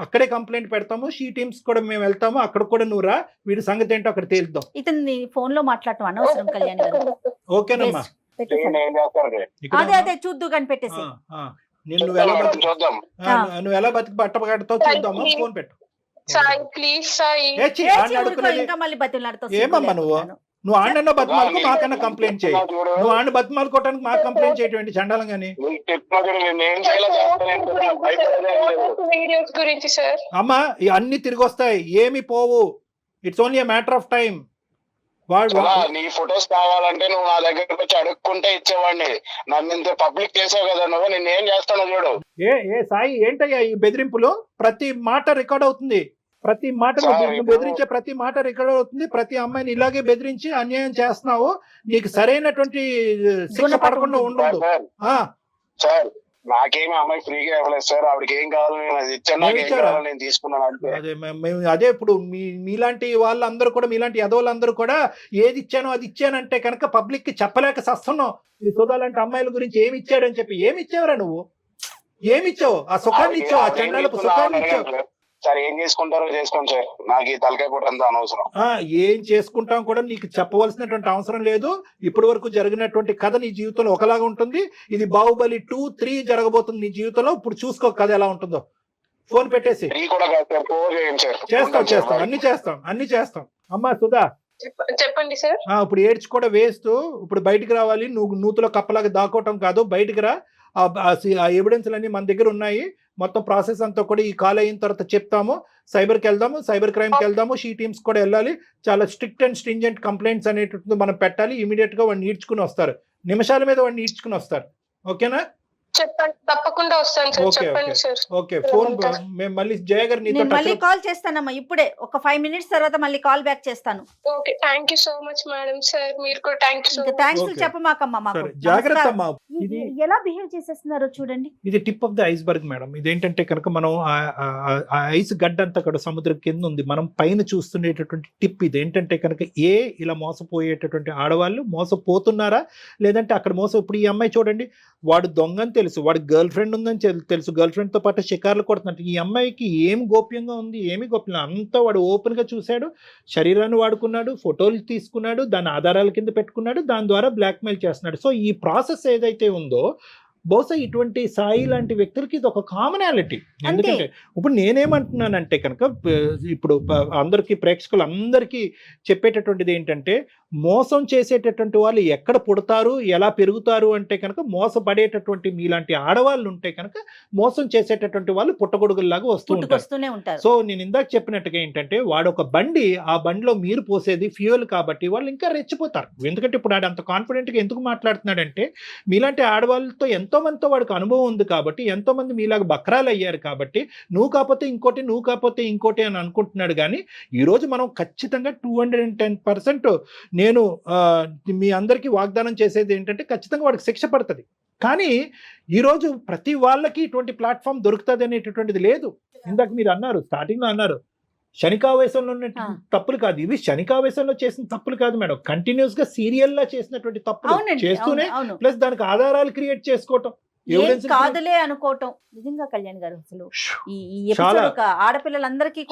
అక్కడే కంప్లైంట్ పెడతాము. షీ టీమ్స్ కూడా మేము వెళ్తాము. అక్కడ కూడా నువ్వు రా. వీడి సంగతి ఏంటో అక్కడ తేలుద్దాం. ఇతను ఫోన్ లో మాట్లాడటం అనవసరం కళ్యాణ్ గారు. ఓకేనమ్మా. అదే చూద్దు కానీ పెట్టేసి. నువ్వు ఎలా బతికి బట్ట కడతావు చూద్దామా. ఫోన్ పెట్టు. సాయి ప్లీజ్ సాయి. ఏమమ్మా నువ్వు? నువ్వు ఆడన్న బతిమాలకు మాకన్నా కంప్లైంట్ చేయి. చూడు, నువ్వు ఆడిన బతిమాలుకోవటానికి మాకు కంప్లైంట్ చేయటువంటి చండాలం కానీ. నీకు చెప్పినా చూడు, నేను ఏం చేయాలో చేస్తాను. భయపడేదే ఏం లేదు. వీడియోస్ గురించి సార్. అమ్మా అన్ని తిరిగి వస్తాయి, ఏమి పోవు. It's only matter of time. వాడు చాలా, నీ ఫొటోస్ కావాలంటే నువ్వు నా దగ్గరకు వచ్చి అడుక్కుంటే ఇచ్చేవాడిని. నన్ను ఇంత పబ్లిక్ చేసావు కదా నువ్వు, నేను ఏం చేస్తానో చూడు. ఏ సాయి ఏంటయ్యా ఈ బెదిరింపులు? ప్రతి మాట రికార్డ్ అవుతుంది, ప్రతి మాట నువ్వు బెదిరించే ప్రతి మాట రికార్డ్ అవుతుంది. ప్రతి అమ్మాయిని ఇలాగే బెదిరించి అన్యాయం చేస్తున్నావు. నీకు సరైనటువంటి శిక్ష పడకుండా ఉండదు. సార్ నాకేమి అమ్మాయి ఫ్రీగా ఇవ్వలేదు సార్. ఆవిడకి ఏం కావాలి నేను అది ఇచ్చాను, నాకు ఏం కావాలి నేను తీసుకున్నాను అంతే. అదే ఇప్పుడు మీలాంటి వాళ్ళందరూ కూడా, మీలాంటి యదవులందరూ కూడా ఏది ఇచ్చానో అది ఇచ్చానంటే కనుక పబ్లిక్ కి చెప్పలేక సస్తున్నావు. ఈ సుధా లాంటి అమ్మాయిల గురించి ఏమి ఇచ్చాడని చెప్పి. ఏమి ఇచ్చావురా నువ్వు? ఏమి ఇచ్చావు? ఆ సుఖాన్ని ఇచ్చావు, ఆ చండాలపు సుఖాన్ని ఇచ్చావు. సార్ ఏం చేసుకుంటారో చేసుకోండి సార్, నాకు ఈ తలకాయ పూట అంతా అనవసరం. ఏం చేసుకుంటాం కూడా నీకు చెప్పవలసినటువంటి అవసరం లేదు. ఇప్పటి వరకు జరిగినటువంటి కథ నీ జీవితంలో ఒకలాగా ఉంటుంది. ఇది బాహుబలి 2, 3 జరగబోతుంది నీ జీవితంలో. ఇప్పుడు చూసుకో కథ ఎలా ఉంటుందో. ఫోన్ పెట్టేసి చేస్తాం, అన్ని చేస్తాం. అమ్మా సుధా చెప్పండి సార్. ఇప్పుడు ఏడ్చి కూడా వేస్తూ ఇప్పుడు బయటికి రావాలి. నువ్వు నూతులో కప్పలాగా దాక్కోవటం కాదు, బయటికి రా. ఆ ఎవిడెన్స్ అన్ని మన దగ్గర ఉన్నాయి. మొత్తం ప్రాసెస్ అంతా కూడా ఈ కాల్ అయిన తర్వాత చెప్తాము. సైబర్కి వెళ్దాము, సైబర్ క్రైమ్కి వెళ్దాము, షీ టీమ్స్ కూడా వెళ్ళాలి. చాలా స్ట్రిక్ట్ అండ్ స్ట్రింజెంట్ కంప్లైంట్స్ అనేటువంటిది మనం పెట్టాలి. ఇమీడియట్ గా వాడిని ఈడ్చుకుని వస్తారు, నిమిషాల మీద వాడిని ఈడ్చుకుని వస్తారు. ఓకేనా? చెప్పండి, తప్పకుండా వస్తాను సార్. చెప్పండి సార్. ఓకే, ఫోన్ మేము మళ్ళీ జయ గారు నీతో మళ్ళీ కాల్ చేస్తానమ్మా. ఇప్పుడే ఒక 5 minutes తర్వాత మళ్ళీ కాల్ బ్యాక్ చేస్తాను. Okay, thank you so much madam. Sir మీరు కూడా thank you so much. Thanks చెప్పమాకమ్మా మాకు. జాగ్రత్త అమ్మా. ఇది ఎలా బిహేవ్ చేసేస్తున్నారో చూడండి. ఇది tip of the iceberg madam. ఇదేంటంటే కనుక మనం ఆ ఐస్ గడ్డ అంతా కూడా సముద్రం కింద ఉంది, మనం పైన చూస్తుండేటటువంటి టిప్. ఇదేంటంటే కనుక ఇలా మోసపోయేటటువంటి ఆడవాళ్ళు మోసపోతున్నారా లేదంటే అక్కడ ఇప్పుడు ఈ అమ్మాయి చూడండి, వాడు దొంగని తెలుసు, వాడు గర్ల్ ఫ్రెండ్ ఉందని తెలుసు, గర్ల్ ఫ్రెండ్ తో పాటు షికార్లు కొడుతున్నట్టు. ఈ అమ్మాయికి ఏం గోప్యంగా ఉంది, ఏమి గోప్యం అంతా వాడు ఓపెన్ గా చూశాడు, శరీరాన్ని వాడుకున్నాడు, ఫోటోలు తీసుకున్నాడు, దాని ఆధారాల కింద పెట్టుకున్నాడు, దాని ద్వారా బ్లాక్మెయిల్ చేస్తున్నాడు. సో ఈ ప్రాసెస్ ఏదైతే ఉందో బహుశా ఇటువంటి సాయి లాంటి వ్యక్తులకి ఇది ఒక కామనాలిటీ. ఎందుకంటే ఇప్పుడు నేనేమంటున్నానంటే కనుక ఇప్పుడు అందరికీ ప్రేక్షకులందరికీ చెప్పేటటువంటిది ఏంటంటే, మోసం చేసేటటువంటి వాళ్ళు ఎక్కడ పుడతారు, ఎలా పెరుగుతారు అంటే కనుక మోసపడేటటువంటి మీలాంటి ఆడవాళ్ళు ఉంటే కనుక మోసం చేసేటటువంటి వాళ్ళు పుట్టగొడుగుల్లాగా వస్తూనే ఉంటారు. సో నేను ఇందాక చెప్పినట్టుగా ఏంటంటే, వాడు ఒక బండి, ఆ బండిలో మీరు పోసేది ఫ్యూయల్ కాబట్టి వాళ్ళు ఇంకా రెచ్చిపోతారు. ఎందుకంటే ఇప్పుడు వాడు అంత కాన్ఫిడెంట్గా ఎందుకు మాట్లాడుతున్నాడంటే, మీలాంటి ఆడవాళ్ళతో ఎంతో మందితో వాడికి అనుభవం ఉంది కాబట్టి, ఎంతో మంది మీలాగా బక్రాలు అయ్యారు కాబట్టి, నువ్వు కాకపోతే ఇంకోటి, నువ్వు కాకపోతే ఇంకోటి అని అనుకుంటున్నాడు. కానీ ఈరోజు మనం ఖచ్చితంగా 210% నేను మీ అందరికీ వాగ్దానం చేసేది ఏంటంటే, ఖచ్చితంగా వాడికి శిక్ష పడుతుంది. కానీ ఈరోజు ప్రతి వాళ్ళకి ఇటువంటి ప్లాట్ఫామ్ దొరుకుతుంది అనేటటువంటిది లేదు. ఇందాక మీరు అన్నారు, స్టార్టింగ్ లో అన్నారు, శనికావేశంలో ఉన్న తప్పులు కాదు ఇవి. శనికావేశంలో చేసిన తప్పులు కాదు మేడం, కంటిన్యూస్ గా సీరియల్ లా చేసినటువంటి తప్పులు చేస్తూనే ప్లస్ దానికి ఆధారాలు క్రియేట్ చేసుకోవటం, కాదులే అనుకోవటం. నిజంగా కళ్యాణ్ గారు అసలు ఈ ఎపిసోడ్ ఆడపిల్లలందరికీ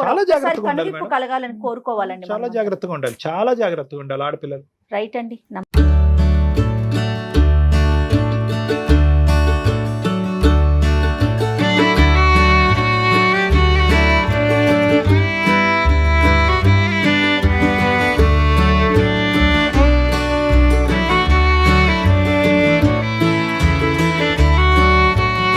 కలగాలని కోరుకోవాలండి. చాలా జాగ్రత్తగా ఉండాలి, చాలా జాగ్రత్తగా ఉండాలి ఆడపిల్లలు. రైట్ అండి.